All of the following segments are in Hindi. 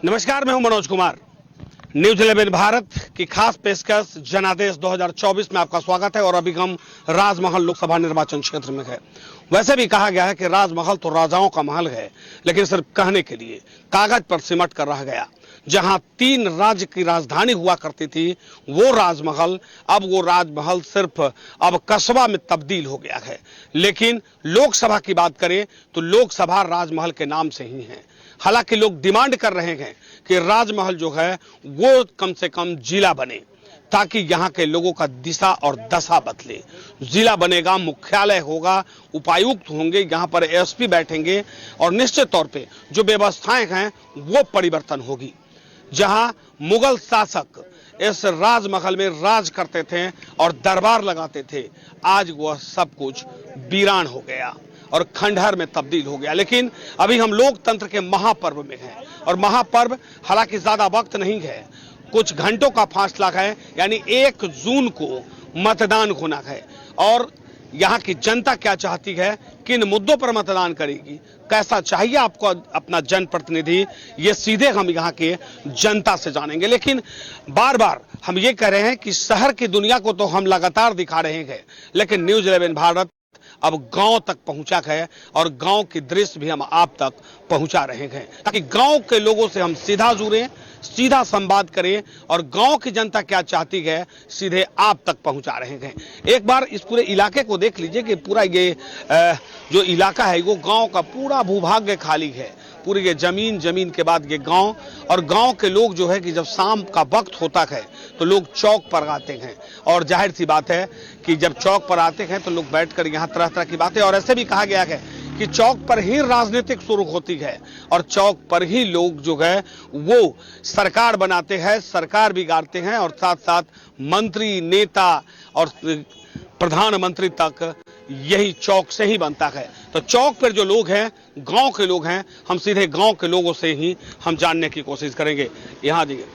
नमस्कार, मैं हूं मनोज कुमार। न्यूज 11 भारत की खास पेशकश जनादेश 2024 में आपका स्वागत है। और अभी हम राजमहल लोकसभा निर्वाचन क्षेत्र में है। वैसे भी कहा गया है कि राजमहल तो राजाओं का महल है, लेकिन सिर्फ कहने के लिए कागज पर सिमट कर रह गया। जहां 3 राज्य की राजधानी हुआ करती थी वो राजमहल, अब वो राजमहल सिर्फ अब कस्बा में तब्दील हो गया है। लेकिन लोकसभा की बात करें तो लोकसभा राजमहल के नाम से ही है। हालांकि लोग डिमांड कर रहे हैं कि राजमहल जो है वो कम से कम जिला बने, ताकि यहां के लोगों का दिशा और दशा बदले। जिला बनेगा, मुख्यालय होगा, उपायुक्त होंगे, यहां पर एसपी बैठेंगे और निश्चित तौर पे जो व्यवस्थाएं हैं वो परिवर्तन होगी। जहां मुगल शासक इस राजमहल में राज करते थे और दरबार लगाते थे, आज वह सब कुछ वीरान हो गया और खंडहर में तब्दील हो गया। लेकिन अभी हम लोकतंत्र के महापर्व में हैं और महापर्व हालांकि ज्यादा वक्त नहीं है, कुछ घंटों का फासला है। यानी 1 जून को मतदान होना है और यहाँ की जनता क्या चाहती है, किन मुद्दों पर मतदान करेगी, कैसा चाहिए आपको अपना जनप्रतिनिधि, ये सीधे हम यहाँ के जनता से जानेंगे। लेकिन बार बार हम ये कह रहे हैं कि शहर की दुनिया को तो हम लगातार दिखा रहे हैं, लेकिन न्यूज 11 भारत अब गांव तक पहुंचा है और गांव की दृश्य भी हम आप तक पहुंचा रहे हैं, ताकि गांव के लोगों से हम सीधा जुड़ें, सीधा संवाद करें और गांव की जनता क्या चाहती है सीधे आप तक पहुंचा रहे हैं। एक बार इस पूरे इलाके को देख लीजिए कि पूरा ये जो इलाका है वो गांव का पूरा भूभाग्य खाली है। पूरी ये जमीन के बाद ये गांव, और गांव के लोग जो है कि जब शाम का वक्त होता है तो लोग चौक पर आते हैं। और जाहिर सी बात है कि जब चौक पर आते हैं तो लोग बैठकर यहाँ तरह तरह की बातें, और ऐसे भी कहा गया है कि चौक पर ही राजनीतिक शुरू होती है और चौक पर ही लोग जो है वो सरकार बनाते हैं, सरकार बिगाड़ते हैं और साथ साथ मंत्री, नेता और प्रधानमंत्री तक यही चौक से ही बनता है। तो चौक पर जो लोग हैं, गांव के लोग हैं, हम सीधे गांव के लोगों से ही हम जानने की कोशिश करेंगे। यहाँ देखिए,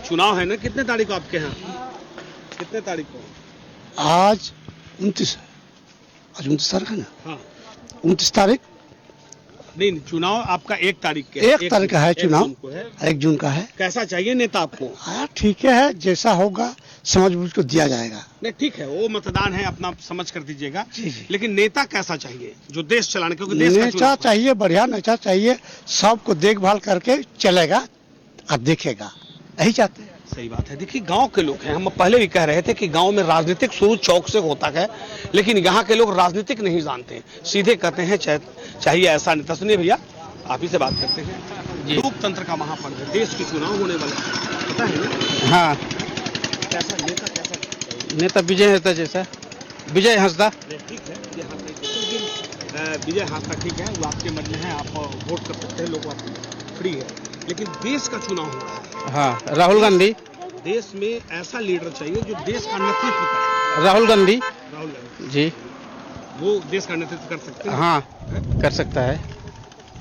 चुनाव है ना, कितने तारीख को आपके यहाँ, कितने तारीख को? आज 29 है। आज 29 तारीख है ना? हाँ, 29 तारीख नहीं, चुनाव आपका 1 तारीख के, 1 तारीख का है चुनाव, 1 जून का है। कैसा चाहिए नेता आपको? हाँ ठीक है, जैसा होगा समझ बूझ को दिया जाएगा। नहीं ठीक है, वो मतदान है, अपना समझ कर दीजिएगा। जी जी। लेकिन नेता कैसा चाहिए जो देश चलाने, क्योंकि देश का नेता चुनाव है। चाहिए, बढ़िया नेता चाहिए, सबको देखभाल करके चलेगा और देखेगा, यही चाहते हैं। सही बात है। देखिए, गांव के लोग हैं, हम पहले भी कह रहे थे कि गांव में राजनीतिक शुरू चौक से होता है, लेकिन यहाँ के लोग राजनीतिक नहीं जानते, सीधे कहते हैं चाहिए ऐसा नेता। सुनिए भैया, आप ही से बात करते हैं। लोकतंत्र का महापर्व है, देश के चुनाव होने वाले, पता है ना? हाँ, कैसा नेता, कैसा नेता विजय हंसदा जैसा, विजय हंसदा। ठीक है, विजय हास्ता ठीक है, वो आपके मन में है, आप वोट कर सकते हैं, लोग आपको फ्री है। लेकिन देश का चुनाव हो रहा है, हाँ, राहुल गांधी। देश में ऐसा लीडर चाहिए जो देश का नेतृत्व करे। राहुल गांधी राहुल गांधी जी, वो देश का नेतृत्व कर सकते हैं। हाँ कर सकता है।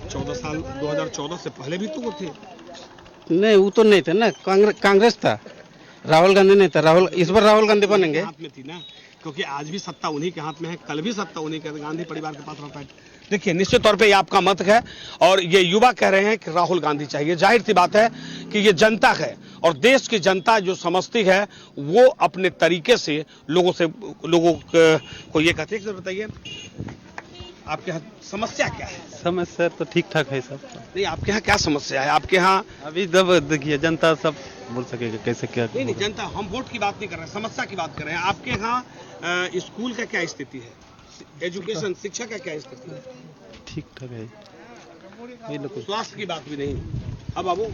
14 साल 2014 से पहले भी तो वो थे। नहीं, वो तो नहीं थे ना, कांग्रेस था, राहुल गांधी नहीं था। इस बार राहुल गांधी बनेंगे। हाथ में थी ना, क्योंकि आज भी सत्ता उन्हीं के हाथ में है, कल भी सत्ता उन्हीं के, गांधी परिवार के पास रहता है। देखिए, निश्चित तौर पे ये आपका मत है और ये युवा कह रहे हैं कि राहुल गांधी चाहिए। जाहिर सी बात है कि ये जनता है और देश की जनता जो समझती है वो अपने तरीके से लोगों को ये कहते हैं। सर बताइए, आपके यहाँ समस्या क्या है? समस्या तो ठीक ठाक है सब। नहीं, आपके यहाँ क्या समस्या है? आपके यहाँ अभी जब देखिए जनता सब बोल सकेगा कैसे क्या। नहीं, जनता, हम वोट की बात नहीं कर रहे हैं, समस्या की बात कर रहे हैं। आपके यहाँ स्कूल का क्या स्थिति है, एजुकेशन, शिक्षा का क्या स्थिति है? ठीक ठाक है, स्वास्थ्य की बात भी नहीं। अब बाबू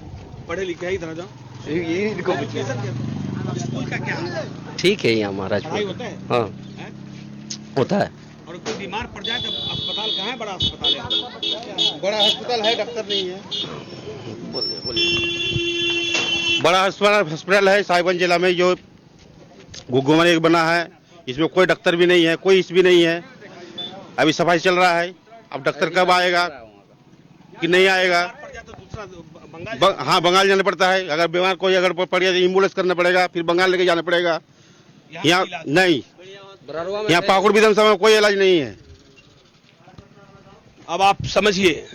पढ़े लिखे इधर आ जाओ, स्कूल का क्या है? ठीक है, यहाँ महाराज पढ़ाई होता है? हाँ हैं? होता है। और कोई बीमार पड़ जाए तो अस्पताल कहाँ है? बड़ा अस्पताल है? बड़ा अस्पताल है, डॉक्टर नहीं है। बोलिए। बड़ा हॉस्पिटल है साहिबगंज जिला में, जो घुघुमन बना है, इसमें कोई डॉक्टर भी नहीं है, कोई इस भी नहीं है। अभी सफाई चल रहा है, अब डॉक्टर कब आएगा कि नहीं आएगा? पड़ जाए तो दूसरा हाँ, बंगाल जाना पड़ता है। अगर बीमार कोई अगर पड़ गया तो एम्बुलेंस करना पड़ेगा, फिर बंगाल लेके जाना पड़ेगा। यहाँ नहीं, यहाँ पाकुड़ विधानसभा में कोई इलाज नहीं है। अब आप समझिए,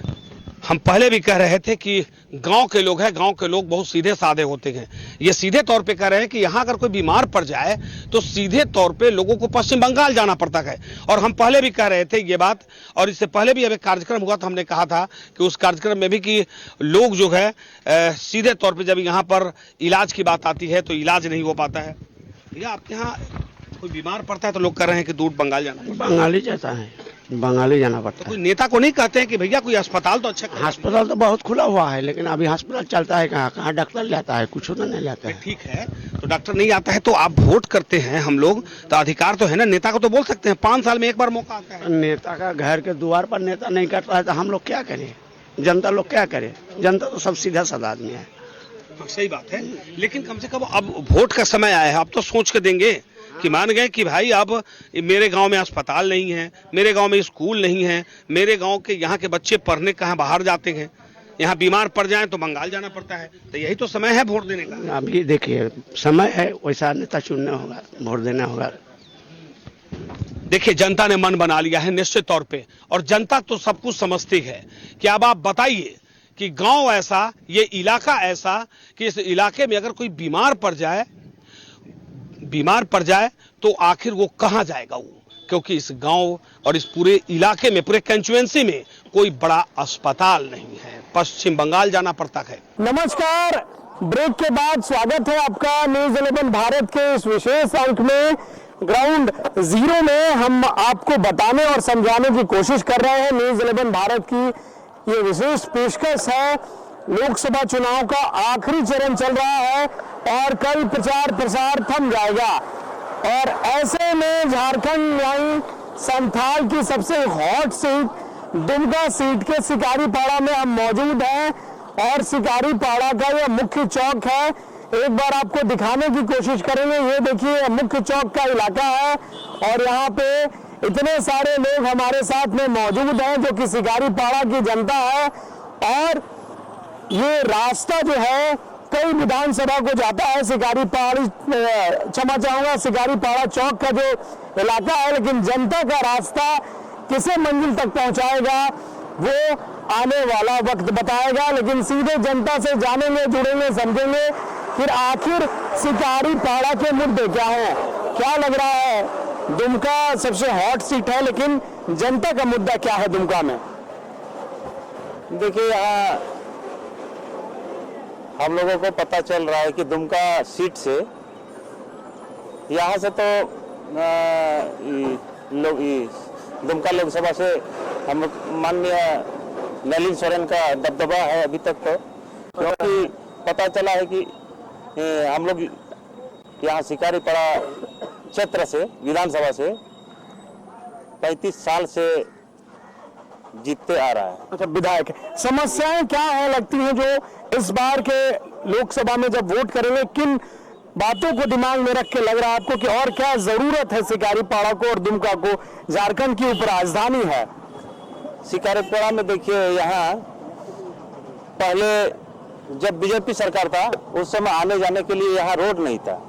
हम पहले भी कह रहे थे कि गांव के लोग हैं। गांव के लोग बहुत सीधे साधे होते हैं। ये सीधे तौर पे कह रहे हैं कि यहां अगर कोई बीमार पड़ जाए तो सीधे तौर पे लोगों को पश्चिम बंगाल जाना पड़ता है। और हम पहले भी कह रहे थे ये बात, और इससे पहले भी अब एक कार्यक्रम हुआ था, हमने कहा था कि उस कार्यक्रम में भी कि लोग जो है सीधे तौर पर जब यहाँ पर इलाज की बात आती है तो इलाज नहीं हो पाता है। भैया आपके यहाँ कोई बीमार पड़ता है तो लोग कह रहे हैं कि दूर बंगाल जाना पड़ता है। बंगाली जाता है, बंगाली जाना पड़ता तो कोई नेता को नहीं कहते हैं कि भैया कोई अस्पताल तो अच्छा है। अस्पताल तो बहुत खुला हुआ है, लेकिन अभी अस्पताल चलता है कहाँ कहाँ डॉक्टर जाता है, कुछ तो नहीं जाता है। ठीक है, तो डॉक्टर नहीं आता है तो आप वोट करते हैं हम लोग, तो अधिकार तो है ना, नेता को तो बोल सकते हैं, 5 साल में एक बार मौका आता है। नेता का घर के द्वार पर नेता नहीं करता है तो हम लोग क्या करें, जनता लोग क्या करे? जनता तो सब सीधा साधा आदमी है। सही बात है, लेकिन कम से कम अब वोट का समय आया है, अब तो सोच के देंगे कि मान गए कि भाई अब मेरे गांव में अस्पताल नहीं है, मेरे गांव में स्कूल नहीं है, मेरे गांव के यहाँ के बच्चे पढ़ने कहाँ बाहर जाते हैं, यहाँ बीमार पड़ जाएं तो बंगाल जाना पड़ता है। तो यही तो समय है वोट देने का। अभी देखिए समय है, वैसा नेता चुनना होगा, वोट देना होगा। देखिए जनता ने मन बना लिया है निश्चित तौर पे, और जनता तो सब कुछ समझती है कि अब आप बताइए कि गांव ऐसा, ये इलाका ऐसा कि इस इलाके में अगर कोई बीमार पड़ जाए तो आखिर वो कहां जाएगा वो, क्योंकि इस गांव और इस पूरे इलाके में, पूरे कंस्टिट्यूएंसी में कोई बड़ा अस्पताल नहीं है, पश्चिम बंगाल जाना पड़ता है। नमस्कार, ब्रेक के बाद स्वागत है आपका न्यूज 11 भारत के इस विशेष अंक में। ग्राउंड जीरो में हम आपको बताने और समझाने की कोशिश कर रहे हैं। न्यूज 11 भारत की ये विशेष पेशकश है। लोकसभा चुनाव का आखिरी चरण चल रहा है और कल प्रचार प्रसार थम जाएगा, और ऐसे में झारखंड यानी संथाल की सबसे हॉट सीट दुमका सीट के शिकारीपाड़ा में हम मौजूद हैं, और शिकारीपाड़ा का यह मुख्य चौक है। एक बार आपको दिखाने की कोशिश करेंगे। ये देखिए मुख्य चौक का इलाका है, और यहाँ पे इतने सारे लोग हमारे साथ में मौजूद हैं जो कि शिकारीपाड़ा की जनता है। और ये रास्ता जो है कई विधानसभा को जाता है, शिकारीपाड़ा चौक का जो इलाका है, लेकिन जनता का रास्ता किसे मंजिल तक पहुंचाएगा वो आने वाला वक्त बताएगा। लेकिन सीधे जनता से जानेंगे, जुड़ेंगे, समझेंगे फिर आखिर शिकारीपाड़ा के मुद्दे क्या हैं। क्या लग रहा है, दुमका सबसे हॉट सीट है, लेकिन जनता का मुद्दा क्या है दुमका में? देखिए, यहाँ हम लोगों को पता चल रहा है कि दुमका सीट से, यहाँ से तो दुमका लोकसभा से हम माननीय नलिन सोरेन का दबदबा है अभी तक, तो क्योंकि पता चला है कि हम लोग यहाँ शिकारीपाड़ा क्षेत्र से, विधानसभा से 35 साल से जीतते आ रहा है। अच्छा, विधायक समस्याएं क्या है लगती हैं जो इस बार के लोकसभा में जब वोट करेंगे, किन बातों को दिमाग में रख के लग रहा है आपको कि और क्या जरूरत है शिकारीपाड़ा को और दुमका को? झारखंड की उपराजधानी है शिकारीपाड़ा में। देखिए, यहाँ पहले जब बीजेपी सरकार था उस समय आने जाने के लिए यहाँ रोड नहीं था।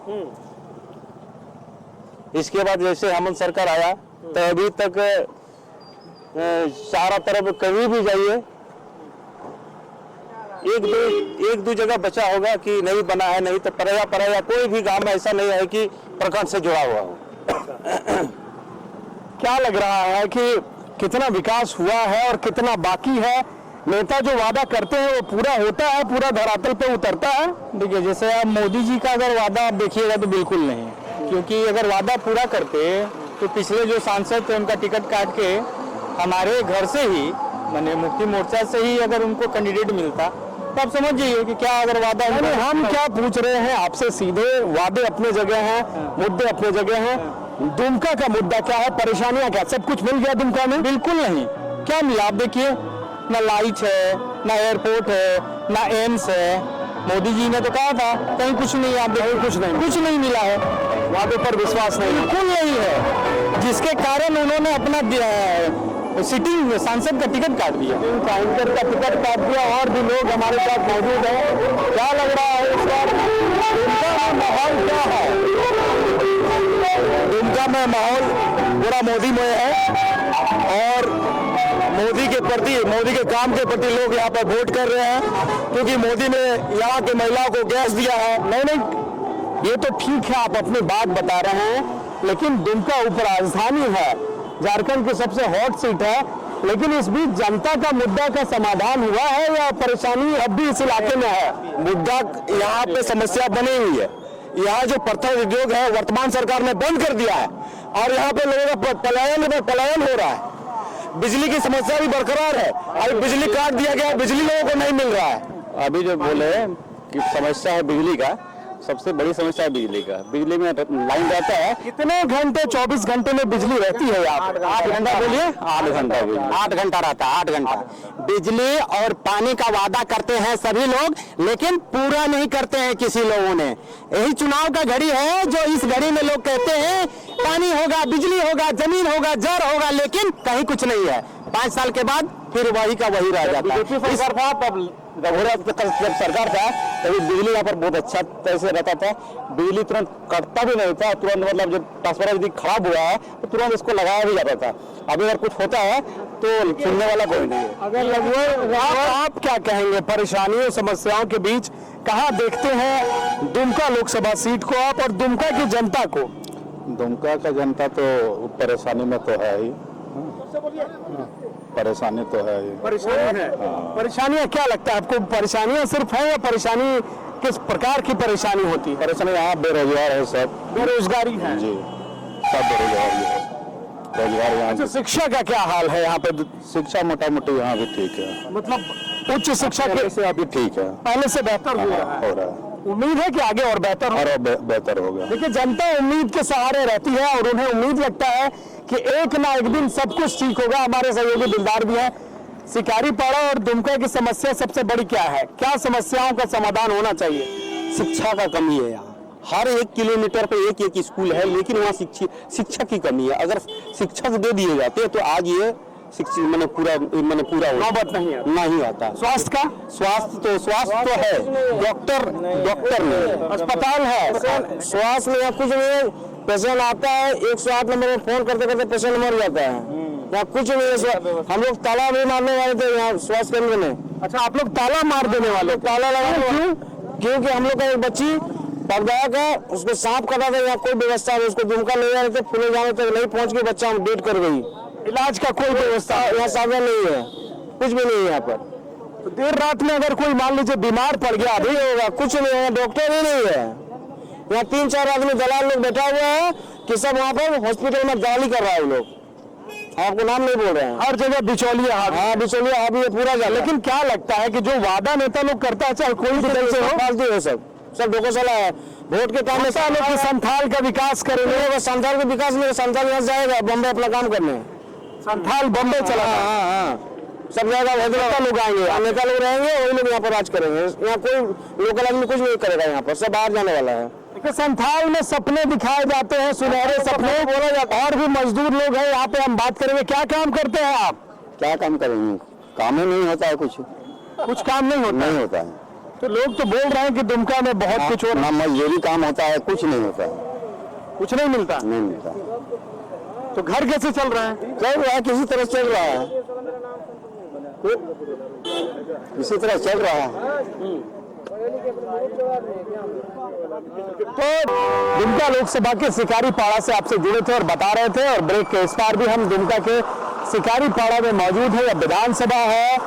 इसके बाद जैसे हेमंत सरकार आया तो अभी तक सारा तरफ कहीं भी जाइए एक दो जगह बचा होगा कि नहीं बना है, नहीं तो परया कोई भी गांव में ऐसा नहीं है कि प्रखंड से जुड़ा हुआ हो। क्या लग रहा है कि कितना विकास हुआ है और कितना बाकी है? नेता जो वादा करते हैं वो पूरा होता है, पूरा धरातल पे उतरता है? देखिए, जैसे आप मोदी जी का अगर वादा आप देखिएगा तो बिल्कुल नहीं, क्योंकि अगर वादा पूरा करते तो पिछले जो सांसद थे उनका टिकट काट के हमारे घर से ही, माने मुक्ति मोर्चा से ही अगर उनको कैंडिडेट मिलता तो आप समझ जाइए कि क्या अगर वादा। हम क्या पूछ रहे हैं आपसे सीधे, वादे अपने जगह हैं, मुद्दे अपने जगह हैं, दुमका का मुद्दा क्या है, परेशानियां क्या? सब कुछ मिल गया दुमका में? बिल्कुल नहीं। क्या मिला आप देखिए, ना लाइट है, ना एयरपोर्ट है, ना एम्स है। मोदी जी ने तो कहा था कहीं कुछ नहीं, आप देखिए कुछ नहीं मिला है। वादे पर विश्वास नहीं, बिल्कुल नहीं है, जिसके कारण उन्होंने अपना सिटिंग सांसद का टिकट काट दिया, सांसद का टिकट काट दिया। और भी लोग हमारे साथ मौजूद हैं। क्या लग रहा है इस बार दुमका में माहौल क्या है? दुमका समय माहौल पूरा मोदीमय है और मोदी के प्रति, मोदी के काम के प्रति लोग यहाँ पर वोट कर रहे हैं, क्योंकि मोदी ने यहाँ की महिलाओं को गैस दिया है। नहीं, ये तो ठीक है, आप अपनी बात बता रहे हैं, लेकिन दुमका उपराजधानी है, झारखंड की सबसे हॉट सीट है, लेकिन इस बीच जनता का मुद्दा का समाधान हुआ है या परेशानी अब भी इस इलाके में है? मुद्दा यहाँ पे समस्या बनी हुई है। यहाँ जो पत्थर उद्योग है वर्तमान सरकार ने बंद कर दिया है और यहाँ पे लोगों का पलायन हो रहा है। बिजली की समस्या भी बरकरार है, अभी बिजली काट दिया गया, बिजली लोगों को नहीं मिल रहा है। अभी जो बोले कि समस्या है बिजली का, सबसे बड़ी समस्या है बिजली का। बिजली में लाइन रहता है, कितने घंटे, 24 घंटे में बिजली रहती है? 8 घंटा बोलिए, 8 घंटा, 8 घंटा रहता है, 8 घंटा बिजली और पानी का वादा करते हैं सभी लोग, लेकिन पूरा नहीं करते हैं किसी लोगों ने। यही चुनाव का घड़ी है, जो इस घड़ी में लोग कहते हैं पानी होगा, बिजली होगा, जमीन होगा, जड़ होगा, लेकिन कहीं कुछ नहीं है। 5 साल के बाद फिर वही का वही रह जाता है। जब सरकार था तभी बिजली यहाँ पर बहुत अच्छा तरह से रहता था, बिजली तुरंत कटता भी नहीं था, तुरंत मतलब जब ट्रांसफार्मर यदि खराब हुआ है तो तुरंत इसको लगाया भी जाता था। अभी अगर कुछ होता है तो सुनने वाला कोई नहीं है। अगर लगभग आप क्या कहेंगे परेशानियों समस्याओं के बीच, कहाँ देखते हैं दुमका लोकसभा सीट को आप और दुमका की जनता को? दुमका का जनता तो परेशानी में तो है ही, परेशानी तो है ही। परेशानी है। परेशानियां क्या लगता है आपको? परेशानियां सिर्फ है या परेशानी किस प्रकार की परेशानी होती है? परेशानी यहाँ बेरोजगार है, सब बेरोजगारी है जी, सब बेरोजगारी है। रोजगार यहाँ, अच्छा, शिक्षा का क्या हाल है यहाँ पे? शिक्षा मोटा मोटी यहाँ भी ठीक है, मतलब उच्च शिक्षा के से अभी ठीक है, पहले से बेहतर हो रहा है। हो रहा है, उम्मीद है कि आगे और बेहतर हो। और बेहतर होगा। देखिए, जनता उम्मीद के सहारे रहती है और उन्हें उम्मीद लगता है कि एक ना एक दिन सब कुछ ठीक होगा। हमारे सहयोगी दिलदार भी हैं। शिकारीपाड़ा और दुमका की समस्या सबसे बड़ी क्या है? क्या समस्याओं का समाधान होना चाहिए? शिक्षा का कमी है यहाँ, हर 1 किलोमीटर पे एक स्कूल है, लेकिन वहाँ शिक्षा की कमी है। अगर शिक्षक दे दिए जाते तो आज ये शिक्षा मैंने पूरा नौबत नहीं आता। स्वास्थ्य का? स्वास्थ्य तो है, डॉक्टर नहीं, अस्पताल है, स्वास्थ्य में कुछ नहीं। पेशेंट आता है 108 नंबर में फोन करते करते पेशेंट मर जाता है, यहाँ कुछ नहीं। हम लोग ताला भी मारने वाले थे यहाँ स्वास्थ्य केंद्र में। अच्छा, आप लोग ताला मार देने वाले? ताला लगा, क्योंकि हम लोग का एक बच्ची पगड़ा का उसको सांप कटा था, यहाँ कोई व्यवस्था नहीं, उसको दुमका ले जा रहे थे, पुलिस जाने तक नहीं पहुंच के बच्चा डेट कर गई। इलाज का कोई व्यवस्था यहाँ साधन नहीं है, कुछ भी नहीं है यहाँ पर। तो देर रात में अगर कोई मान लीजिए बीमार पड़ गया, अभी होगा, कुछ नहीं है, डॉक्टर ही नहीं है। यहाँ 3-4 आदमी दलाल लोग बैठा हुआ है कि सब वहाँ पर हॉस्पिटल में दलाली कर रहा है। लोग आपको नाम नहीं बोल रहे हैं, हर जगह बिचौलिया हाथ। हाँ, बिचौलिया हाथ ये पूरा जा। लेकिन क्या लगता है कि जो वादा नेता लोग करता है, चाहे कोई भी दल से हो, फालतू है, सब डोकोसला है। वोट के टाइम में लोग संथाल का विकास करेंगे। संथाल का विकास नहीं, संथाल यहाँ जाएगा बम्बे अपना काम करने, संथाल बम्बे चला। हाँ, सब जगह नेता लोग आएंगे, नेता लोग रहेंगे, वही लोग यहाँ पर राज करेंगे। यहाँ कोई लोकल आदमी कुछ नहीं करेगा, यहाँ पर सब बाहर जाने वाला है। देखिए, संथाल में सपने दिखाए जाते हैं, सुनहरे सपने बोला जाता है। और भी मजदूर लोग हैं यहाँ पे, हम बात करेंगे। क्या काम करते हैं आप? क्या काम करेंगे, काम ही नहीं होता है, कुछ काम नहीं होता है। तो लोग तो बोल रहे हैं कि दुमका में बहुत कुछ हो रहा है। मजदूरी काम होता है, कुछ नहीं होता है, कुछ नहीं मिलता। तो घर कैसे चल रहा है? चल रहा है, किसी तरह चल रहा है, किसी तरह चल रहा है। तो दुमका लोकसभा के शिकारीपाड़ा से आपसे जुड़े थे और बता रहे थे, और ब्रेक के इस पार भी हम दुमका के शिकारीपाड़ा में मौजूद है। यह विधानसभा है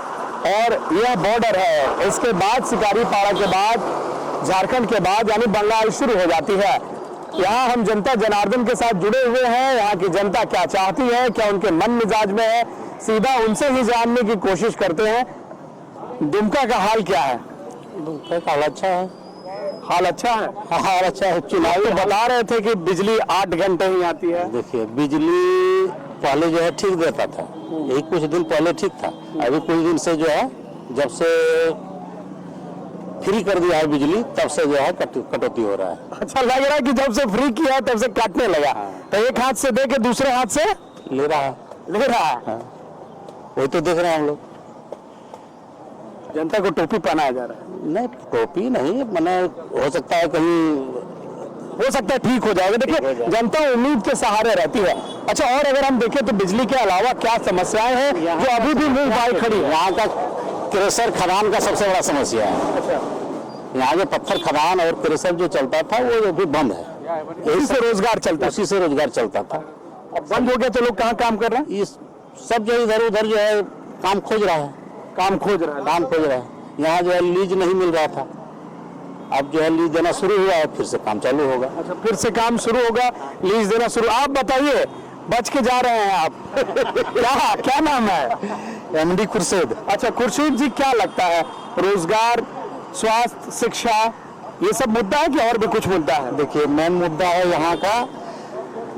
और यह बॉर्डर है। इसके बाद शिकारीपाड़ा के बाद झारखंड के बाद यानी बंगाल शुरू हो जाती है। यहाँ हम जनता जनार्दन के साथ जुड़े हुए हैं। यहाँ की जनता क्या चाहती है, क्या उनके मन मिजाज में है, सीधा उनसे ही जानने की कोशिश करते हैं। दुमका का हाल क्या है? दुमका का हाल अच्छा है। हाल अच्छा है? हाल अच्छा है। चुनाव तो बता रहे थे कि बिजली 8 घंटे ही आती है। देखिए, बिजली पहले जो है ठीक देता था, यही कुछ दिन पहले ठीक था। अभी कुछ दिन से जो है, जब से फ्री कर दिया है बिजली, तब से जो है कटौती हो रहा है। अच्छा, लग रहा है कि जब से फ्री किया तब से काटने लगा। तो एक हाथ से दे के दूसरे हाथ से ले रहा है। वही तो देख रहे हैं हम लोग। जनता को टोपी पहनाया जा रहा है। नहीं, टोपी नहीं, मैंने हो सकता है कहीं हो सकता है ठीक हो जाएगा। देखिए जनता उम्मीद के सहारे रहती है। अच्छा, और अगर हम देखें तो बिजली के अलावा क्या समस्याएं हैं जो अभी भी मुंह बाई खड़ी है? यहाँ का क्रेशर खदान का सबसे बड़ा समस्या है। यहाँ जो पत्थर खदान और क्रेशर जो चलता था वो भी बंद है। इसी से रोजगार चलता उसी से रोजगार चलता था। अब बंद हो गया तो लोग कहाँ काम कर रहे हैं? इस सब जो इधर उधर जो है काम खोज रहा है। काम खोज रहा है। यहाँ जो है लीज नहीं मिल रहा था, अब जो है लीज देना शुरू हुआ है, फिर से काम चालू होगा। अच्छा, फिर से काम शुरू होगा, लीज देना शुरू। आप बताइए, बच के जा रहे हैं आप क्या नाम है? एमडी खुर्शीद। अच्छा खुर्शीद जी, क्या लगता है रोजगार, स्वास्थ्य, शिक्षा, ये सब मुद्दा है कि और भी कुछ मुद्दा है? देखिए मेन मुद्दा है यहाँ का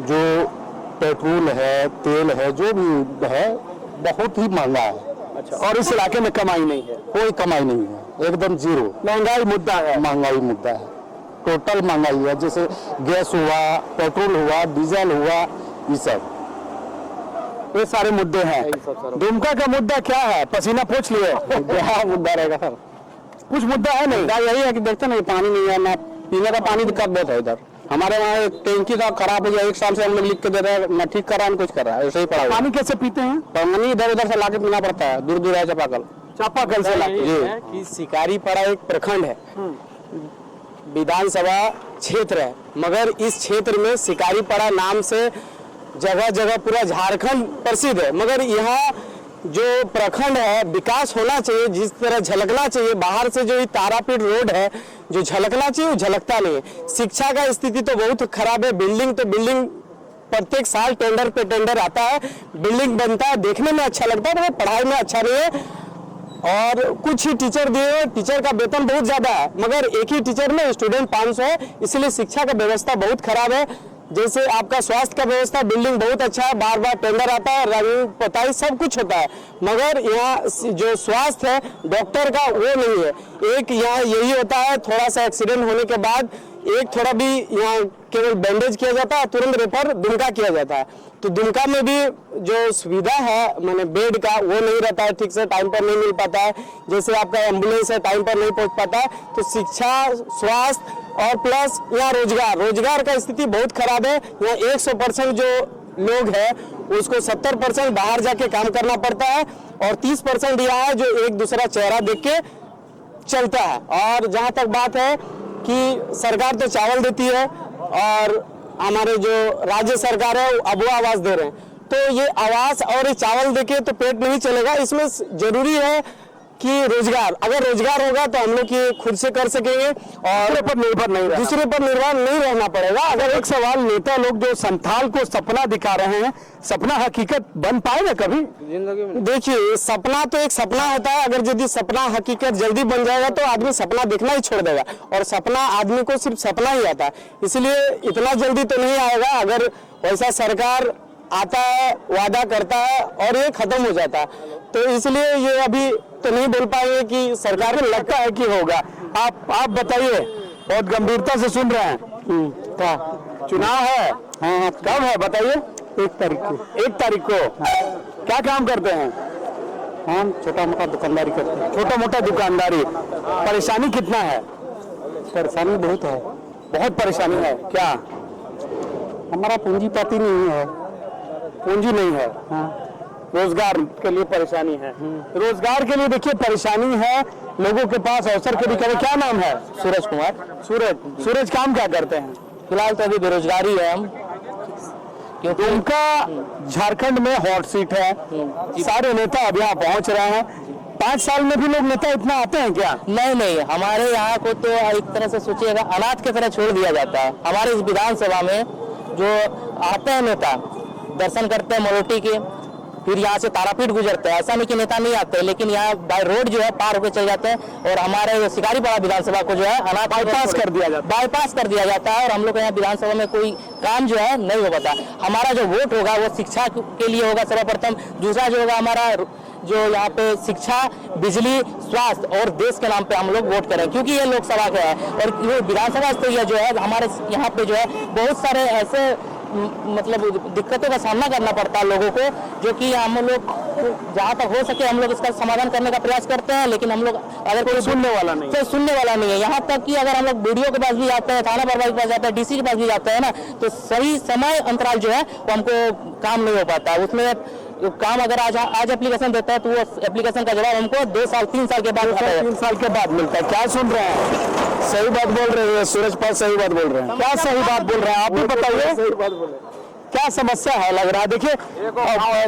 जो पेट्रोल है, तेल है, जो भी है बहुत ही महंगा है। अच्छा, और इस इलाके में कमाई नहीं है? कोई कमाई नहीं है, एकदम जीरो। महंगाई मुद्दा है? महंगाई मुद्दा है, टोटल महंगाई है। जैसे गैस हुआ, पेट्रोल हुआ, डीजल हुआ, ये सारे मुद्दे हैं। दुमका का मुद्दा क्या है? पसीना पूछ लिए क्या मुद्दा रहेगा सर? कुछ मुद्दा है नहीं? यही है कि देखते नहीं, पानी नहीं है, ना पीने का पानी दिक्कत बहुत है इधर। हमारे वहाँ एक टैंकी का खराब हो गया, 1 साल से हम लोग लिख के दे रहे हैं, न ठीक कर रहा है न कुछ कर रहा है, ऐसे ही पड़ा। पानी कैसे पीते हैं? पानी इधर उधर से लाके पीना पड़ता है, दूर दूर है चापाकल से लाके। कि शिकारीपाड़ा एक प्रखंड है, विधानसभा क्षेत्र है, मगर इस क्षेत्र में शिकारीपाड़ा नाम से जगह जगह पूरा झारखंड प्रसिद्ध है, मगर यहाँ जो प्रखंड है विकास होना चाहिए, जिस तरह झलकना चाहिए। बाहर से जो ये तारापीठ रोड है जो झलकना चाहिए वो झलकता नहीं है। शिक्षा का स्थिति तो बहुत खराब है। बिल्डिंग प्रत्येक साल टेंडर पे टेंडर आता है, बिल्डिंग बनता है, देखने में अच्छा लगता है, मगर पढ़ाई में अच्छा नहीं है। और कुछ ही टीचर दिए, टीचर का वेतन बहुत ज्यादा है, मगर एक ही टीचर में स्टूडेंट 500 है, इसलिए शिक्षा का व्यवस्था बहुत खराब है। जैसे आपका स्वास्थ्य का व्यवस्था, बिल्डिंग बहुत अच्छा है, बार बार टेंडर आता है, रंग पताई सब कुछ होता है, मगर यहाँ जो स्वास्थ्य है डॉक्टर का वो नहीं है। एक यहाँ यही होता है, थोड़ा सा एक्सीडेंट होने के बाद एक थोड़ा भी यहाँ केवल बैंडेज किया जाता है, तुरंत रेफर दुमका किया जाता है। तो दुमका में भी जो सुविधा है माने बेड का वो नहीं रहता है, ठीक से टाइम पर नहीं मिल पाता है। जैसे आपका एम्बुलेंस है टाइम पर नहीं पहुंच पाता है। तो शिक्षा, स्वास्थ्य और प्लस यहाँ रोजगार का स्थिति बहुत खराब है। यहाँ 100% जो लोग हैं उसको 70% बाहर जाके काम करना पड़ता है और 30% यहाँ है जो एक दूसरा चेहरा देख के चलता है। और जहाँ तक बात है कि सरकार तो चावल देती है और हमारे जो राज्य सरकार है अब वो आवास दे रहे हैं, तो ये आवास और ये चावल देके तो पेट नहीं चलेगा। इसमें जरूरी है कि रोजगार, अगर रोजगार होगा तो हम लोग ये खुद से कर सकेंगे और दूसरे पर निर्भर नहीं रहना पड़ेगा। अगर एक सवाल, नेता लोग जो संथाल को सपना दिखा रहे हैं, सपना हकीकत बन पाएगा कभी जिंदगी में? देखिए सपना तो एक सपना होता है, अगर यदि सपना हकीकत जल्दी बन जाएगा तो आदमी सपना देखना ही छोड़ देगा, और सपना आदमी को सिर्फ सपना ही आता है, इसलिए इतना जल्दी तो नहीं आएगा। अगर वैसा सरकार आता है, वादा करता है और ये खत्म हो जाता है, तो इसलिए ये अभी तो नहीं बोल पाएंगे कि सरकार को लगता है कि होगा। आप बताइए, बहुत गंभीरता से सुन रहे हैं। चुनाव है? हाँ, कब है बताइए? 1 तारीख को। 1 तारीख को। क्या काम करते हैं? हम छोटा मोटा दुकानदारी करते हैं। छोटा मोटा दुकानदारी। परेशानी कितना है? परेशानी बहुत है। बहुत परेशानी है। क्या? हमारा पूंजीपाती नहीं है। पूंजी नहीं है। हाँ। रोजगार के लिए परेशानी है। रोजगार के लिए देखिए परेशानी है, लोगों के पास अवसर के भी कमी। क्या नाम है? सूरज कुमार। सूरज काम क्या करते हैं? फिलहाल तो अभी बेरोजगारी है हम, क्योंकि उनका झारखंड में हॉट सीट है, सारे नेता अब यहाँ पहुँच रहे हैं। 5 साल में भी लोग नेता इतना आते हैं क्या? नहीं, हमारे यहाँ को तो एक तरह से सोचिएगा अनाथ की तरह छोड़ दिया जाता है। हमारे इस विधानसभा में जो आते हैं नेता, दर्शन करते हैं मलोटी के, फिर यहाँ से तारापीठ गुजरते हैं। ऐसा नहीं कि नेता नहीं आते, लेकिन यहाँ बाय रोड जो है पार होकर चले जाते हैं और हमारे शिकारीपाड़ा विधानसभा को जो है अनाथ बाईपास कर दिया जाता है और हम लोग यहाँ विधानसभा में कोई काम जो है नहीं हो पाता। हमारा जो वोट होगा वो शिक्षा के लिए होगा सर्वप्रथम, दूसरा जो होगा हमारा जो यहाँ पे शिक्षा, बिजली, स्वास्थ्य और देश के नाम पे हम लोग वोट करें, क्योंकि ये लोकसभा का है और ये विधानसभा स्तरीय जो है हमारे यहाँ पे जो है बहुत सारे ऐसे मतलब दिक्कतों का सामना करना पड़ता है लोगों को, जो कि हम लोग जहाँ तक हो सके हम लोग इसका समाधान करने का प्रयास करते हैं, लेकिन हम लोग अगर कोई सुनने वाला नहीं है। यहाँ तक कि अगर हम लोग बीडीओ के पास भी जाते हैं, थाना प्रभारी के पास जाते हैं, डीसी के पास भी जाते हैं ना, तो सही समय अंतराल जो है वो हमको काम नहीं हो पाता। उसमें काम अगर आज एप्लीकेशन देता है तो वो एप्लीकेशन का जवाब हमको 2 साल 3 साल के बाद 3 साल के बाद मिलता है। क्या सुन रहे हैं? सही बात बोल रहे हैं सूरज पाल, सही बात बोल रहे हैं। क्या सही बात बोल रहे हैं आप भी बताइए, सही बात बोले। क्या समस्या है लग रहा है? देखिए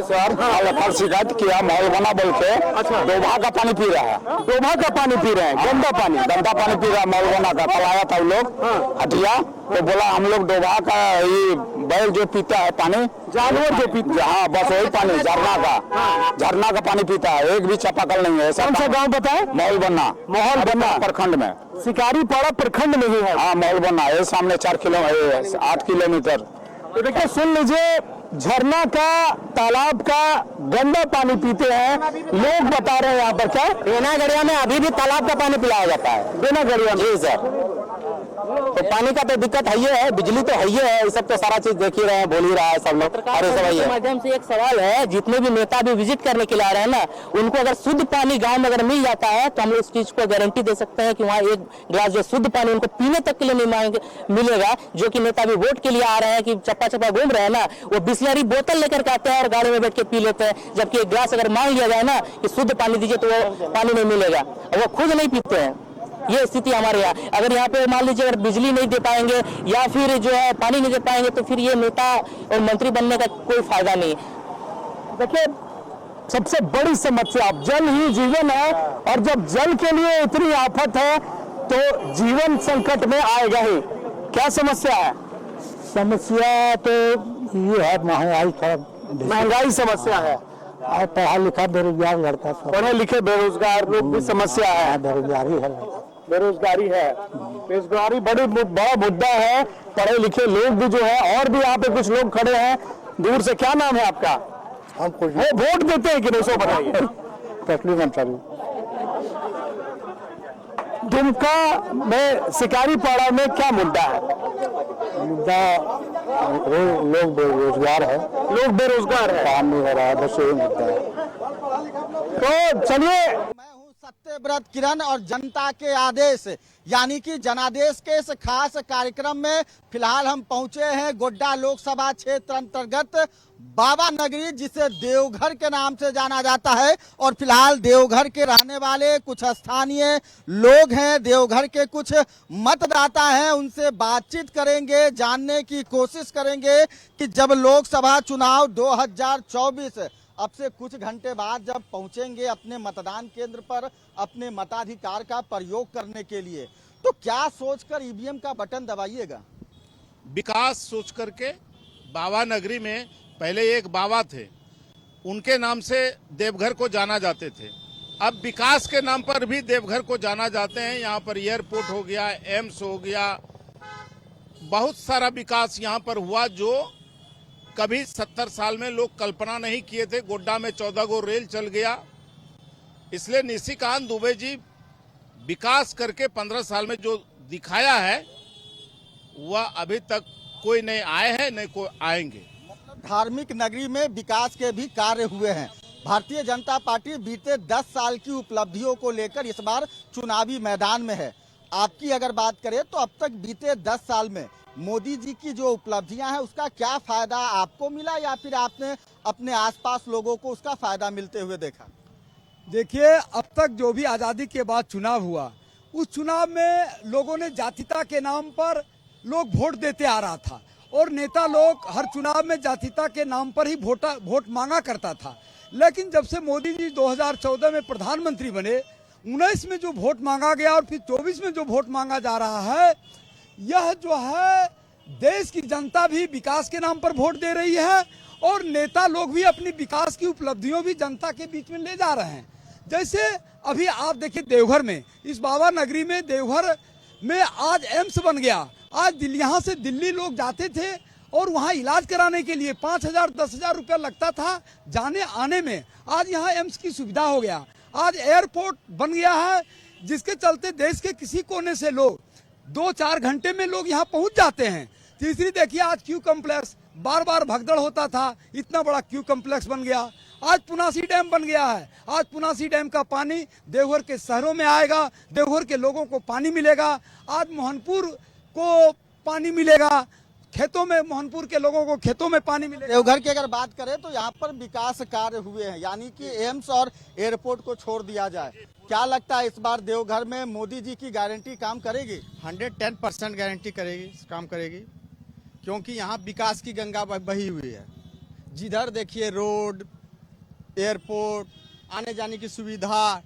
सर शिकायत किया महल बना बोल के, अच्छा डोभा का पानी पी रहा है, डोभा का पानी पी रहे हैं, गंदा पानी पी रहा है महल बना का। कल आया था वो लोग हटिया तो बोला हम लोग डोभा का ये बैल जो पीता है पानी, जानवर जो पीता है, हाँ बस वही पानी झरना का पानी पीता है, एक भी चापाकल नहीं है। कौन सा गाँव बताए? महल बना प्रखंड में, शिकारीपाड़ा प्रखंड में ही है। हाँ महल बना है, सामने 8 किलोमीटर। तो देखिए सुन लीजिए, झरना का तालाब का गंदा पानी पीते हैं लोग, बता रहे हैं यहाँ पर। क्या बेना गड़िया में अभी भी तालाब का पानी पिलाया जाता है? बेना गड़िया में? जी सर। तो पानी का तो दिक्कत है ही है, बिजली तो है ही है, ये सब तो सारा चीज देख ही रहे हैं, बोल ही रहा है सब लोग। के माध्यम से एक सवाल है, जितने भी नेता भी विजिट करने के लिए आ रहे हैं ना, उनको अगर शुद्ध पानी गांव में अगर मिल जाता है तो हम लोग इस चीज को गारंटी दे सकते हैं कि वहाँ एक गिलास जो शुद्ध पानी उनको पीने तक के लिए नहीं मिलेगा। जो कि नेता भी वोट के लिए आ रहे हैं कि चप्पा घूम रहे हैं ना, वो बिस्लरी बोतल लेकर के आते हैं और गाड़ी में बैठ के पी लेते हैं, जबकि एक गिलास अगर मांग लिया जाए ना कि शुद्ध पानी दीजिए तो वो पानी नहीं मिलेगा, वो खुद नहीं पीते हैं। ये स्थिति हमारे यहाँ। अगर यहाँ पे मान लीजिए अगर बिजली नहीं दे पाएंगे या फिर जो है पानी नहीं दे पाएंगे तो फिर ये नेता और मंत्री बनने का कोई फायदा नहीं। देखिए सबसे बड़ी समस्या जल ही जीवन है, और जब जल के लिए इतनी आफत है तो जीवन संकट में आएगा ही। क्या समस्या है? समस्या तो ये है महंगाई समस्या है, और पढ़ा लिखा बेरोजगार लड़का, पढ़े लिखे बेरोजगार लोग भी समस्या है। बेरोजगारी बड़ा मुद्दा है। पढ़े लिखे लोग भी जो है, और भी यहाँ पे कुछ लोग खड़े हैं दूर से। क्या नाम है आपका? हम वोट देते हैं कि नहीं, सो बताइए। दुमका में शिकारीपाड़ा में क्या मुद्दा है? मुद्दा लोग बेरोजगार है, काम नहीं हो रहा है, बस यही मुद्दा है। तो चलिए, मैं हूं सत्यव्रत किरण और जनता के आदेश यानी कि जनादेश के इस खास कार्यक्रम में फिलहाल हम पहुंचे हैं गोड्डा लोकसभा क्षेत्र अंतर्गत बाबा नगरी, जिसे देवघर के नाम से जाना जाता है। और फिलहाल देवघर के रहने वाले कुछ स्थानीय लोग हैं, देवघर के कुछ मतदाता हैं, उनसे बातचीत करेंगे, जानने की कोशिश करेंगे कि जब लोकसभा चुनाव 2024 अब से कुछ घंटे बाद जब पहुंचेंगे अपने मतदान केंद्र पर अपने मताधिकार का प्रयोग करने के लिए, तो क्या सोचकर ईवीएम का बटन दबाइएगा? विकास सोच करके। बाबा नगरी में पहले एक बाबा थे, उनके नाम से देवघर को जाना जाते थे, अब विकास के नाम पर भी देवघर को जाना जाते हैं। यहाँ पर एयरपोर्ट हो गया, एम्स हो गया, बहुत सारा विकास यहाँ पर हुआ जो कभी 70 साल में लोग कल्पना नहीं किए थे। गोड्डा में 14 गो रेल चल गया। इसलिए निशिकांत दुबे जी विकास करके 15 साल में जो दिखाया है वह अभी तक कोई नहीं आए हैं, नहीं कोई आएंगे। धार्मिक नगरी में विकास के भी कार्य हुए हैं। भारतीय जनता पार्टी बीते 10 साल की उपलब्धियों को लेकर इस बार चुनावी मैदान में है। आपकी अगर बात करें तो अब तक बीते 10 साल में मोदी जी की जो उपलब्धियां हैं उसका क्या फायदा आपको मिला, या फिर आपने अपने आसपास लोगों को उसका फायदा मिलते हुए देखा? देखिए, अब तक जो भी आज़ादी के बाद चुनाव हुआ, उस चुनाव में लोगों ने जातीयता के नाम पर लोग वोट देते आ रहा था, और नेता लोग हर चुनाव में जातीयता के नाम पर ही वोट मांगा करता था। लेकिन जब से मोदी जी 2014 में प्रधानमंत्री बने, 19 में जो वोट मांगा गया और फिर 24 में जो वोट मांगा जा रहा है, यह जो है देश की जनता भी विकास के नाम पर वोट दे रही है, और नेता लोग भी अपनी विकास की उपलब्धियों भी जनता के बीच में ले जा रहे हैं। जैसे अभी आप देखिए देवघर में, इस बाबा नगरी में, देवघर में आज एम्स बन गया। आज यहाँ से दिल्ली लोग जाते थे और वहाँ इलाज कराने के लिए 5,000 10,000 रुपया लगता था जाने आने में। आज यहाँ एम्स की सुविधा हो गया। आज एयरपोर्ट बन गया है, जिसके चलते देश के किसी कोने से लोग 2-4 घंटे में लोग यहाँ पहुँच जाते हैं। तीसरी देखिए, आज क्यू कॉम्प्लेक्स बार बार भगदड़ होता था, इतना बड़ा क्यू कम्प्लेक्स बन गया। आज पुनासी डैम बन गया है। आज पुनासी डैम का पानी देवघर के शहरों में आएगा, देवघर के लोगों को पानी मिलेगा। आज मोहनपुर को पानी मिलेगा, खेतों में मोहनपुर के लोगों को खेतों में पानी मिलेगा। देवघर की अगर बात करें तो यहाँ पर विकास कार्य हुए हैं, यानी कि एम्स और एयरपोर्ट को छोड़ दिया जाए। क्या लगता है इस बार देवघर में मोदी जी की गारंटी काम करेगी? 110% गारंटी करेगी, काम करेगी, क्योंकि यहाँ विकास की गंगा बही हुई है। जिधर देखिए रोड, एयरपोर्ट, आने जाने की सुविधा,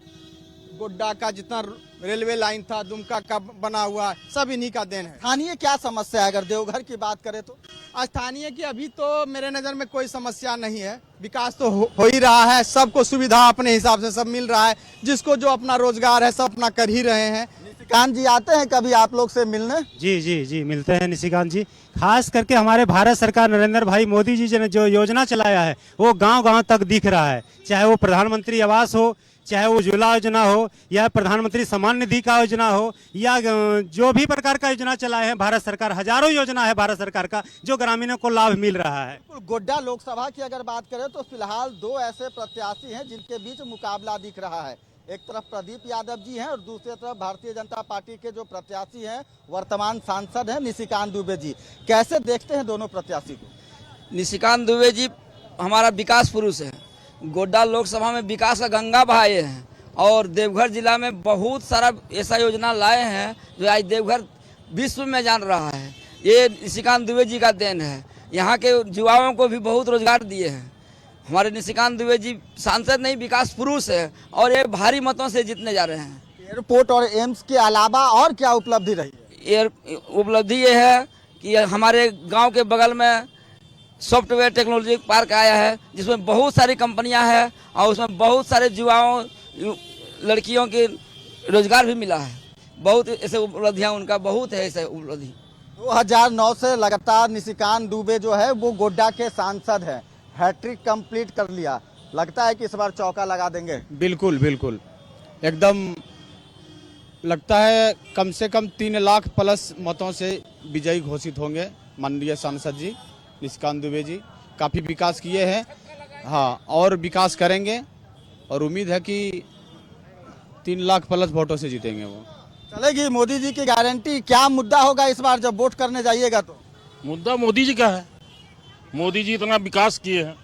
गोड्डा का जितना रेलवे लाइन था, दुमका का बना हुआ, सब इन्हीं का देन है। स्थानीय क्या समस्या है अगर देवघर की बात करें तो? स्थानीय की अभी तो मेरे नज़र में कोई समस्या नहीं है। विकास तो हो ही रहा है, सबको सुविधा अपने हिसाब से सब मिल रहा है। जिसको जो अपना रोजगार है सब अपना कर ही रहे हैं। निशिकांत जी आते हैं कभी आप लोग से मिलने? जी जी जी मिलते हैं निशिकांत जी। खास करके हमारे भारत सरकार नरेंद्र भाई मोदी जी ने जो योजना चलाया है वो गांव-गांव तक दिख रहा है। चाहे वो प्रधानमंत्री आवास हो, चाहे वो उज्ज्वला योजना हो, या प्रधानमंत्री सम्मान निधि का योजना हो, या जो भी प्रकार का योजना चलाए हैं भारत सरकार, हजारों योजना है भारत सरकार का जो ग्रामीणों को लाभ मिल रहा है। गोड्डा लोकसभा की अगर बात करें तो फिलहाल दो ऐसे प्रत्याशी हैं जिनके बीच मुकाबला दिख रहा है। एक तरफ प्रदीप यादव जी हैं और दूसरी तरफ भारतीय जनता पार्टी के जो प्रत्याशी हैं, वर्तमान सांसद हैं निशिकांत दुबे जी। कैसे देखते हैं दोनों प्रत्याशी को? निशिकांत दुबे जी हमारा विकास पुरुष है। गोड्डा लोकसभा में विकास का गंगा बहाए हैं और देवघर जिला में बहुत सारा ऐसा योजना लाए हैं जो आज देवघर विश्व में जान रहा है। ये निशिकांत दुबे जी का देन है। यहाँ के युवाओं को भी बहुत रोजगार दिए हैं। हमारे निशिकांत दुबे जी सांसद नहीं, विकास पुरुष है और ये भारी मतों से जीतने जा रहे हैं। एयरपोर्ट और एम्स के अलावा और क्या उपलब्धि रही? उपलब्धि ये है कि हमारे गाँव के बगल में सॉफ्टवेयर टेक्नोलॉजी पार्क आया है जिसमें बहुत सारी कंपनियां हैं और उसमें बहुत सारे युवाओं लड़कियों के रोजगार भी मिला है। बहुत ऐसे उपलब्धियां उनका बहुत है ऐसे उपलब्धि। 2009 से लगातार निशिकांत दुबे जो है वो गोड्डा के सांसद हैं। हैट्रिक कंप्लीट कर लिया, लगता है कि इस बार चौका लगा देंगे? बिल्कुल बिल्कुल, एकदम लगता है कम से कम 3 लाख प्लस मतों से विजयी घोषित होंगे माननीय सांसद जी निशिकांत दुबे जी। काफ़ी विकास किए हैं, हाँ, और विकास करेंगे और उम्मीद है कि 3 लाख प्लस वोटों से जीतेंगे वो। चलेगी मोदी जी की गारंटी? क्या मुद्दा होगा इस बार जब वोट करने जाइएगा तो? मुद्दा मोदी जी का है। मोदी जी इतना विकास किए हैं,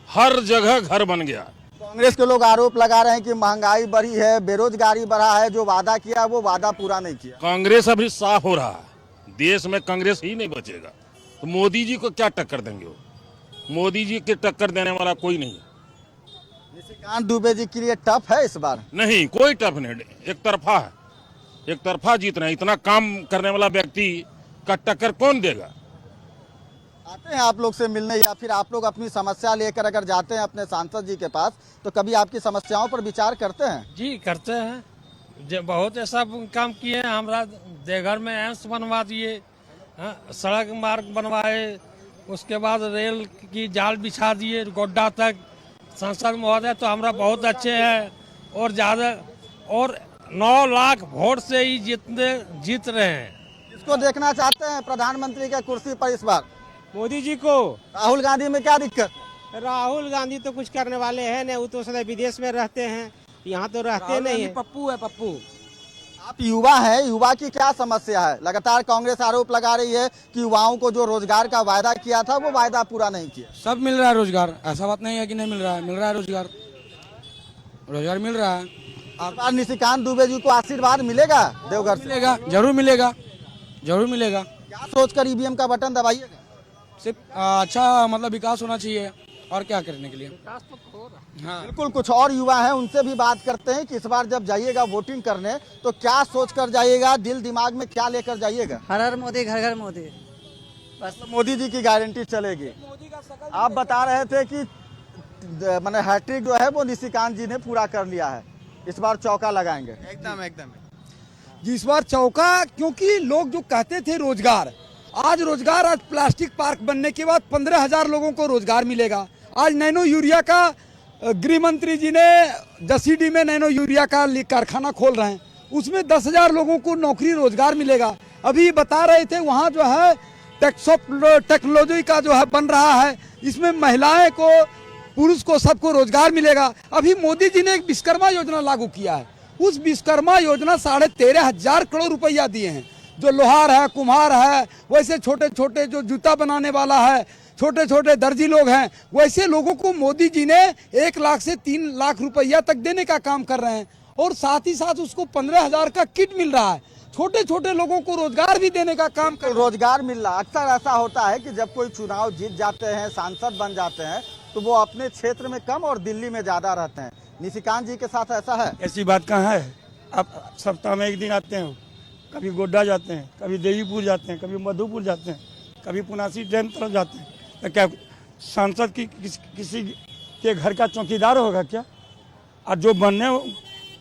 हर जगह घर बन गया। कांग्रेस के लोग आरोप लगा रहे हैं कि महंगाई बढ़ी है, बेरोजगारी बढ़ा है, जो वादा किया वो वादा पूरा नहीं किया। कांग्रेस अभी साफ हो रहा है, देश में कांग्रेस ही नहीं बचेगा तो मोदी जी को क्या टक्कर देंगे? वो मोदी जी के टक्कर देने वाला कोई नहीं है। निशिकांत दुबे जी के लिए टफ है इस बार? नहीं, कोई टफ नहीं, एक तरफा है, एक तरफा जीतना है। इतना काम करने वाला व्यक्ति का टक्कर कौन देगा? आते हैं आप लोग से मिलने या फिर आप लोग अपनी समस्या लेकर अगर जाते हैं अपने सांसद जी के पास तो कभी आपकी समस्याओं पर विचार करते हैं? जी करते हैं, बहुत ऐसा काम किए हैं। हमारा देवघर में एम्स बनवा दिए, सड़क मार्ग बनवाए, उसके बाद रेल की जाल बिछा दिए गोड्डा तक। सांसद महोदय तो हमारा बहुत अच्छे हैं और ज़्यादा और 9 लाख वोट से ही जीत रहे हैं। किसको देखना चाहते हैं प्रधानमंत्री के कुर्सी पर इस बार? मोदी जी को। राहुल गांधी में क्या दिक्कत? राहुल गांधी तो कुछ करने वाले हैं नहीं, वो तो सदा विदेश में रहते हैं, यहाँ तो रहते नहीं है। पप्पू है पप्पू। आप युवा हैं, युवा की क्या समस्या है? लगातार कांग्रेस आरोप लगा रही है कि युवाओं को जो रोजगार का वायदा किया था वो वायदा पूरा नहीं किया। सब मिल रहा है रोजगार, ऐसा बात नहीं है कि नहीं मिल रहा है, मिल रहा है रोजगार, रोजगार मिल रहा है। इस बार निशिकांत दुबे जी को आशीर्वाद मिलेगा देवघर से? मिलेगा, जरूर मिलेगा, जरूर मिलेगा। क्या सोचकर ईवीएम का बटन दबाइएगा? सिर्फ अच्छा मतलब विकास होना चाहिए और क्या करने के लिए। विकास तो हो रहा है। हाँ। बिल्कुल, कुछ और युवा हैं उनसे भी बात करते हैं कि इस बार जब जाइएगा वोटिंग करने तो क्या सोच कर जाइएगा, दिल दिमाग में क्या लेकर जाइएगा? हर हर मोदी घर घर मोदी, बस मोदी जी की गारंटी चलेगी। आप बता रहे थे कि मैंने हैट्रिक जो है वो निशिकांत जी ने पूरा कर लिया है, इस बार चौका लगाएंगे? एकदम एकदम जी, इस बार चौका, क्योंकि लोग जो कहते थे रोजगार, आज रोजगार, आज प्लास्टिक पार्क बनने के बाद 15,000 लोगों को रोजगार मिलेगा। आज नैनो यूरिया का गृह मंत्री जी ने जसीडी में नैनो यूरिया का कारखाना खोल रहे हैं, उसमें 10,000 लोगों को नौकरी रोजगार मिलेगा। अभी बता रहे थे वहाँ जो है टेक्नोलॉजी का जो है बन रहा है, इसमें महिलाएं को, पुरुष को, सबको रोजगार मिलेगा। अभी मोदी जी ने एक विश्वकर्मा योजना लागू किया है, उस विश्वकर्मा योजना 13,500 करोड़ रुपया दिए हैं। जो लोहार है, कुम्हार है, वैसे छोटे छोटे जो जूता बनाने वाला है, छोटे छोटे दर्जी लोग हैं, वैसे लोगों को मोदी जी ने 1 लाख से 3 लाख रुपया तक देने का काम कर रहे हैं। और साथ ही साथ उसको 15,000 का किट मिल रहा है। छोटे छोटे लोगों को रोजगार भी देने का काम कर रोजगार मिल रहा। अक्सर ऐसा होता है कि जब कोई चुनाव जीत जाते हैं, सांसद बन जाते हैं, तो वो अपने क्षेत्र में कम और दिल्ली में ज्यादा रहते हैं। निशिकांत जी के साथ ऐसा है? ऐसी बात कहाँ है। आप सप्ताह में 1 दिन आते हैं, कभी गोड्डा जाते हैं, कभी देवीपुर जाते हैं, कभी मधुपुर जाते हैं, कभी पुनासी डैम तरफ जाते हैं। तो क्या सांसद की किसी के घर का चौकीदार होगा क्या? और जो बनने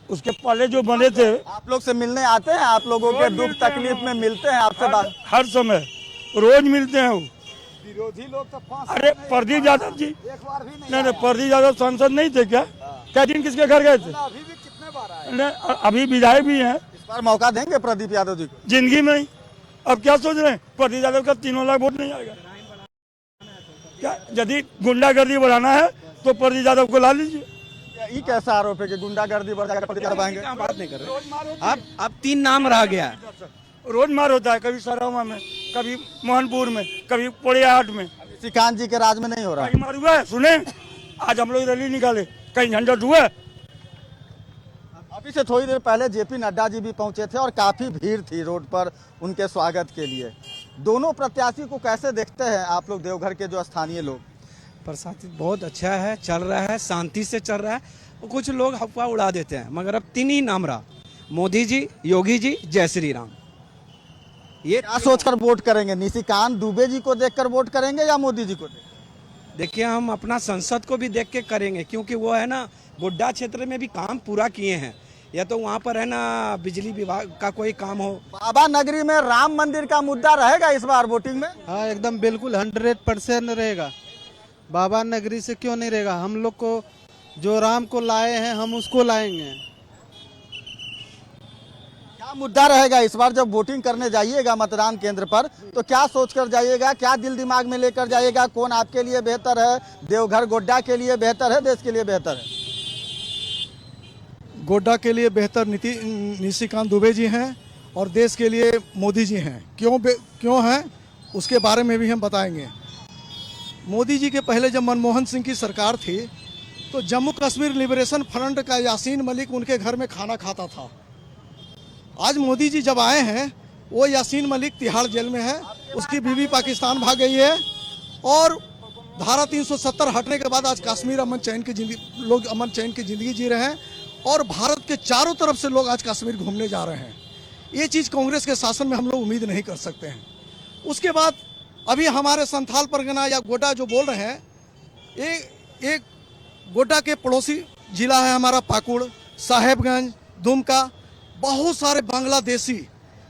उसके पहले जो बने थे, आप लोग से मिलने आते हैं, आप लोगों के दुख तकलीफ में मिलते हैं आपसे बात? हर समय रोज मिलते हैं। विरोधी लोग तो अरे प्रदीप यादव जी, नहीं, प्रदीप यादव सांसद नहीं थे क्या? क्या दिन किसके घर गए थे? अभी भी कितने बार आए? नहीं, अभी विधायक भी हैं। इस बार मौका देंगे प्रदीप यादव जी को? जिंदगी में ही। अब क्या सोच रहे हैं? प्रदीप यादव का 3 लाख वोट नहीं आएगा क्या? यदि गुंडागर्दी बढ़ाना है तो प्रदीप यादव को ला लीजिए। ये कैसा आरोप है कि गुंडागर्दी बढ़ जाएगा, प्रदीप यादव आएंगे? बात नहीं कर रहे। अब 3 नाम रह गया। रोज मार होता है, कभी सरावा में, कभी मोहनपुर में, कभी पोड़ियाहाट में। निशिकांत जी के राज में नहीं हो रहा है? मार हुआ है, सुने आज हम लोग रैली निकाले, कहीं झंझट हुआ। अभी से थोड़ी देर पहले जेपी नड्डा जी भी पहुंचे थे और काफी भीड़ थी रोड पर उनके स्वागत के लिए। दोनों प्रत्याशी को कैसे देखते हैं आप लोग, देवघर के जो स्थानीय लोग? प्रशासन बहुत अच्छा है, चल रहा है, शांति से चल रहा है। कुछ लोग अफवाह उड़ा देते हैं, मगर अब 3 ही नाम रहा, मोदी जी, योगी जी, जय श्री राम। ये क्या सोचकर वोट करेंगे? निशिकांत दुबे जी को देखकर वोट करेंगे या मोदी जी को? देखिए, हम अपना संसद को भी देख के करेंगे, क्योंकि वो है ना गोड्डा क्षेत्र में भी काम पूरा किए हैं। या तो वहाँ पर है ना बिजली विभाग का कोई काम हो। बाबा नगरी में राम मंदिर का मुद्दा रहेगा इस बार वोटिंग में? हाँ, एकदम बिल्कुल 100% रहेगा। बाबा नगरी से क्यों नहीं रहेगा? हम लोग को जो राम को लाए हैं, हम उसको लाएंगे। क्या मुद्दा रहेगा इस बार जब वोटिंग करने जाइएगा मतदान केंद्र पर, तो क्या सोचकर जाइएगा, क्या दिल दिमाग में लेकर जाइएगा? कौन आपके लिए बेहतर है? देवघर गोड्डा के लिए बेहतर है, देश के लिए बेहतर है? गोड्डा के लिए बेहतर निशिकांत दुबे जी हैं और देश के लिए मोदी जी हैं। क्यों हैं उसके बारे में भी हम बताएंगे। मोदी जी के पहले जब मनमोहन सिंह की सरकार थी, तो जम्मू कश्मीर लिबरेशन फ्रंट का यासीन मलिक उनके घर में खाना खाता था। आज मोदी जी जब आए हैं, वो यासीन मलिक तिहाड़ जेल में है, उसकी बीवी पाकिस्तान भाग गई है और धारा 370 हटने के बाद आज कश्मीर लोग अमन चैन की जिंदगी जी रहे हैं और भारत के चारों तरफ से लोग आज कश्मीर घूमने जा रहे हैं। ये चीज़ कांग्रेस के शासन में हम लोग उम्मीद नहीं कर सकते हैं। उसके बाद अभी हमारे संथाल परगना या गोड्डा जो बोल रहे हैं, एक गोड्डा के पड़ोसी जिला है हमारा पाकुड़, साहेबगंज, दुमका। बहुत सारे बांग्लादेशी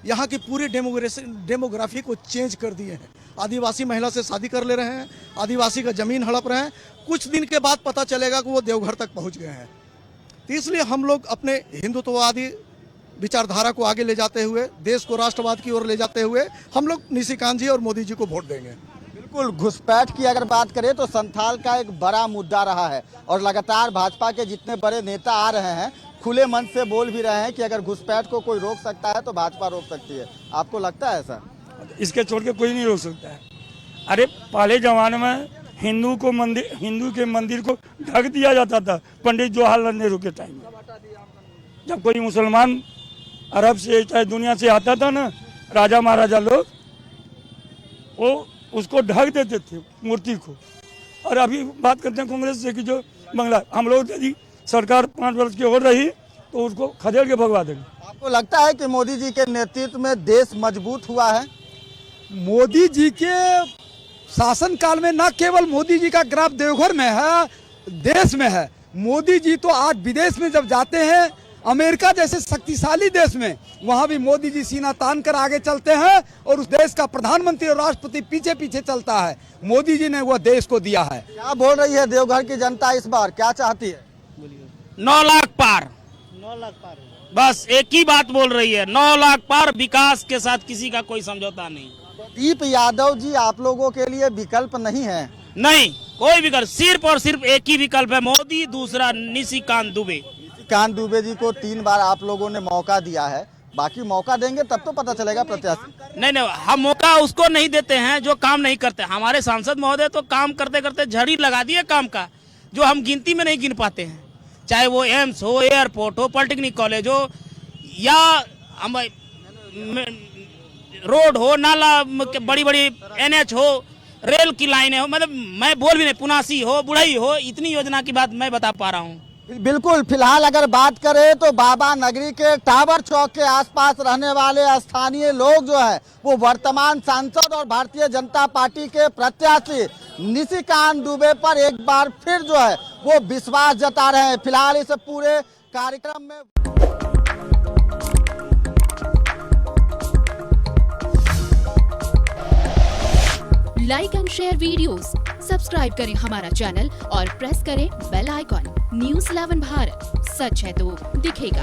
यहाँ की पूरी डेमोग्राफी को चेंज कर दिए हैं। आदिवासी महिला से शादी कर ले रहे हैं, आदिवासी का ज़मीन हड़प रहे हैं। कुछ दिन के बाद पता चलेगा कि वो देवघर तक पहुँच गए हैं। तो इसलिए हम लोग अपने हिंदुत्ववादी विचारधारा को आगे ले जाते हुए, देश को राष्ट्रवाद की ओर ले जाते हुए, हम लोग निशिकांत जी और मोदी जी को वोट देंगे। बिल्कुल, घुसपैठ की अगर बात करें तो संथाल का एक बड़ा मुद्दा रहा है और लगातार भाजपा के जितने बड़े नेता आ रहे हैं खुले मन से बोल भी रहे हैं कि अगर घुसपैठ को कोई रोक सकता है तो भाजपा रोक सकती है। आपको लगता है ऐसा? इसके छोड़ के कोई नहीं रोक सकता है। अरे पहले जमाने में हिंदू के मंदिर को ढक दिया जाता था पंडित जवाहरलाल नेहरू के टाइम में। जब कोई मुसलमान अरब से चाहे दुनिया से आता था ना, राजा महाराजा लोग, वो उसको ढक देते थे मूर्ति को। और अभी बात करते हैं कांग्रेस से कि जो बंगला हम लोग यदि सरकार 5 वर्ष की और रही तो उसको खदेड़ के भगवा देंगे। आपको लगता है कि मोदी जी के नेतृत्व में देश मजबूत हुआ है? मोदी जी के शासनकाल में न केवल मोदी जी का ग्राफ देवघर में है, देश में है। मोदी जी तो आज विदेश में जब जाते हैं, अमेरिका जैसे शक्तिशाली देश में, वहां भी मोदी जी सीना तान कर आगे चलते हैं और उस देश का प्रधानमंत्री और राष्ट्रपति पीछे पीछे चलता है। मोदी जी ने वह देश को दिया है। क्या बोल रही है देवघर की जनता इस बार, क्या चाहती है? 9 लाख पार, 9 लाख पार, बस एक ही बात बोल रही है, 9 लाख पार। विकास के साथ किसी का कोई समझौता नहीं। दीप यादव जी आप लोगों के लिए विकल्प नहीं है? नहीं, कोई विकल्प, सिर्फ और सिर्फ एक ही विकल्प है, मोदी, दूसरा निशिकांत दुबे। निशिकांत दुबे जी को 3 बार आप लोगों ने मौका दिया है, बाकी मौका देंगे तब तो पता चलेगा प्रत्याशी। नहीं, हम मौका उसको नहीं देते हैं जो काम नहीं करते। हमारे सांसद महोदय तो काम करते करते झड़ी लगा दिए काम का, जो हम गिनती में नहीं गिन पाते हैं। चाहे वो एम्स हो, एयरपोर्ट हो, पॉलिटेक्निक कॉलेज हो, या रोड हो, नाला, बड़ी बड़ी NH हो, रेल की लाइनें हो, मतलब मैं बोल भी नहीं, पुनासी हो, बुढ़ई हो, इतनी योजना की बात मैं बता पा रहा हूँ। बिल्कुल, फिलहाल अगर बात करें तो बाबा नगरी के टावर चौक के आसपास रहने वाले स्थानीय लोग जो है वो वर्तमान सांसद और भारतीय जनता पार्टी के प्रत्याशी निशिकांत दुबे पर एक बार फिर जो है वो विश्वास जता रहे हैं। फिलहाल इस पूरे कार्यक्रम में like and share videos, subscribe करें हमारा चैनल और प्रेस करें बेल आइकॉन। न्यूज़ 11 भारत, सच है तो दिखेगा।